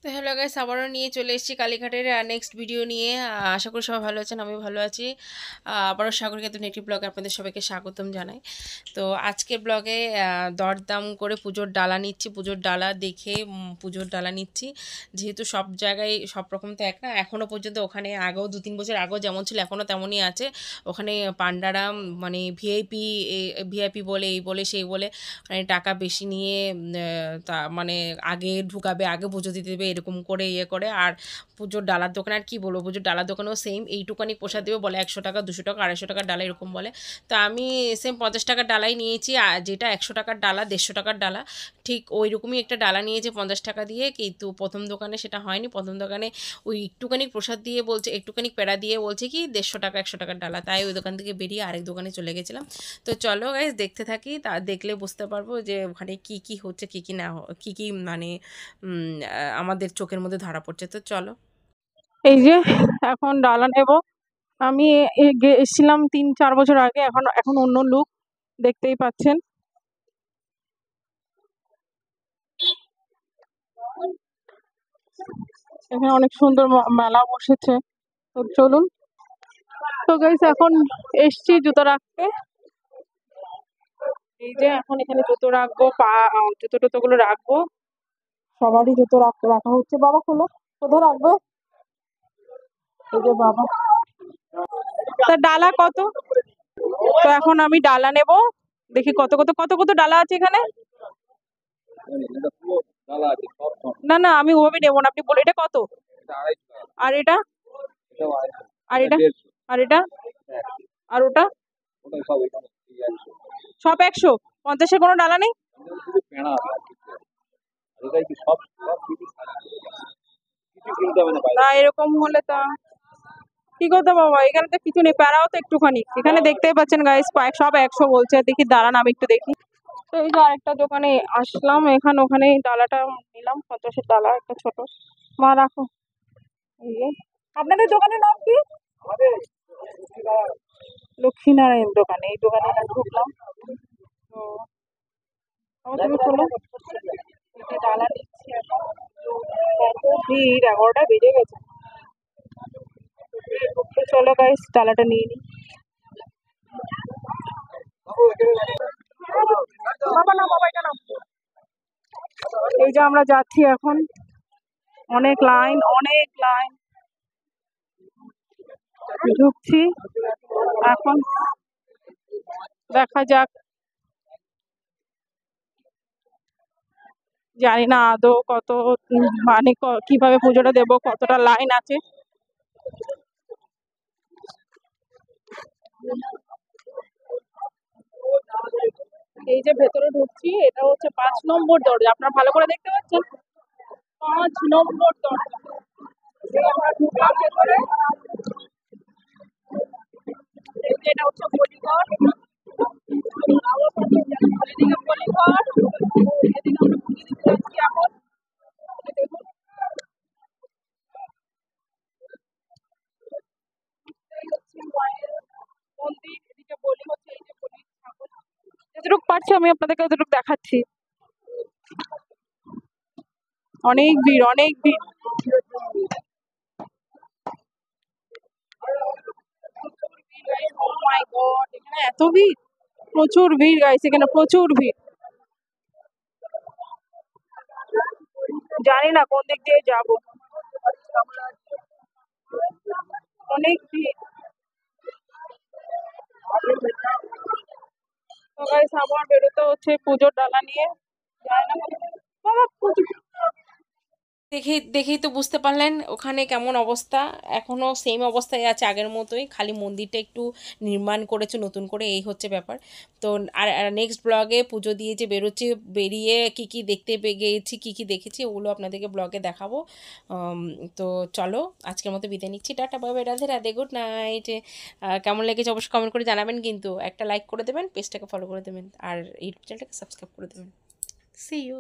তো hello guys, আবারও নিয়ে চলে এসেছি কালীঘাটের নেক্সট ভিডিও নিয়ে। আশা করি সবাই ভালো আছেন, আমি ভালো আছি। আবারও সাগর কিন্তু নেটিভ ব্লগে আপনাদের সবাইকে স্বাগতম জানাই। তো আজকের ব্লগে দরদাম করে পুজোর ডালা নিচ্ছি, পুজোর ডালা দেখে পুজোর ডালা নিচ্ছি। যেহেতু সব জায়গায় সব রকম তো এক না, এখনও পর্যন্ত ওখানে আগেও 2-3 বছর আগেও যেমন ছিল এখনও তেমনই আছে। ওখানে পান্ডারা মানে ভিআইপি বলে এই বলে সেই বলে মানে টাকা বেশি নিয়ে তা মানে আগে ঢুকাবে, আগে পুজো দিতে দেবে, এরকম করে করে। আর পুজোর ডালার দোকানে আর কি বলবো, পুজোর ডালার দোকানেও সেম এইটুকানি প্রসাদ দেবে বলে 100 টাকা, 200 টাকা, 250 টাকার ডালা এরকম বলে। তো আমি সেম 50 টাকার ডালাই নিয়েছি, আর যেটা 100 টাকার ডালা, 150 টাকার ডালা, ঠিক ওই রকমই একটা ডালা নিয়েছে 50 টাকা দিয়ে। কিন্তু প্রথম দোকানে সেটা হয়নি, প্রথম দোকানে ওই একটুখানি প্রসাদ দিয়ে বলছে, একটুখানি পেড়া দিয়ে বলছে কি 150 টাকা, 100 টাকার ডালা। তাই ওই দোকান থেকে বেরিয়ে আরেক দোকানে চলে গেছিলাম। তো চলো গাইজ দেখতে থাকি, তা দেখলে বুঝতে পারবো যে ওখানে কি কি হচ্ছে, কি কি না, কি কি মানে আমাদের চোখের মধ্যে ধরা পড়ছে। তো চলো। এই যে এখন ডালা নেব। আমি এসেছিলাম 3-4 বছর আগে, এখন এখন অন্য লুক দেখতেই পাচ্ছেন। এখানে অনেক সুন্দর মেলা বসেছে, তো চলুন। তো গাইস এখন এসছি জুতো রাখতে। এই যে এখন এখানে জুতো রাখবো, জুতো টুতো গুলো রাখবো। সবারই জুতো রাখা হচ্ছে। বাবা খোলো, কোথায় রাখবে? এই যে বাবা, তা ডালা কত? তো এখন আমি ডালা নেব, দেখি কত কত কত কত ডালা আছে এখানে। না না, আমি ওভাবে নেবো না, আপনি বলে এটা কত? আর এটা? আর এটা? আর এটা? আর ওটা? সব 100? 50-এর কোনো ডালা নেই? না এরকম হলে তা কি করতে বাবা, এখানে তো কিছু নেই, প্যারাও তো একটুখানি। এখানে দেখতেই পাচ্ছেন গাইস, সব 100 বলছে। দেখি দাঁড়ান আমি একটু দেখি। তো এই যে আরেকটা দোকানে আসলাম, ওখানে ডালাটা নিলাম 50-এর ডালা, একটা ছোট। মা রাখো। এই যে আপনাদের দোকানের নাম কি? লক্ষ্মীনারায়ণ দোকানে, এই দোকানে ঢুকলাম। তো আমার তুমি খোলো। এই যে ডালা নিচ্ছি এখন। এত ভিড়, 11টা বেজে গেছে। তো চলো গাইস ডালাটা নিয়ে নিই। বাবা না, বাবা এটা নাও। এই যে আমরা যাচ্ছি এখন, অনেক লাইন, অনেক লাইন, ঢুকছি এখন, দেখা যাক। জানি না আদৌ কত মানে কিভাবে পুজোটা দেবো, কতটা লাইন আছে। এই যে ভেতরে ঢুকছি, এটা হচ্ছে 5 নম্বর দরজা, আপনারা ভালো করে দেখতে পাচ্ছেন, 5 নম্বর দরজা। আমরা ঢুকলাম ভেতরে। এটা হচ্ছে পরিঘর, এদিকে পরিঘর, এদিকে আমরা পুজো দিতে যাচ্ছি এখন। দেখুন এই হচ্ছে মায়ের মন্দির, এদিকে বলি হচ্ছে, এই যে বলি ঠাকুর। যতটুকু পারছি আমি আপনাদেরকে ততটুকু দেখাচ্ছি। অনেক ভিড়, অনেক ভিড়। Oh my God, এখানে এত ভিড়, প্রচুর ভিড় গাইস, এখানে প্রচুর ভিড়। জানি না কোন দিক দিয়ে যাব, অনেক ভিড়। তো গাইস আবার বেরোতে হচ্ছে পুজোর ডালা নিয়ে। জানি না বাবা দেখেই দেখেই তো বুঝতে পারলেন ওখানে কেমন অবস্থা। এখনও সেম অবস্থায় আছে, আগের মতোই, খালি মন্দিরটা একটু নির্মাণ করেছে নতুন করে, এই হচ্ছে ব্যাপার। তো আর নেক্সট ব্লগে পুজো দিয়ে যে বেরোচ্ছি, বেরিয়ে কি কি দেখতে গিয়েছি, কি কি দেখেছি, ওগুলো আপনাদেরকে ব্লগে দেখাবো। তো চলো আজকের মতো বিদায় নিচ্ছি, tata bye bye, Radhe Radhe, good night. কেমন লেগেছে অবশ্যই কমেন্ট করে জানাবেন, কিন্তু একটা লাইক করে দেবেন, পেজটাকে ফলো করে দেবেন, আর ইউটিউব চ্যানেলটাকে সাবস্ক্রাইব করে দেবেন। See you.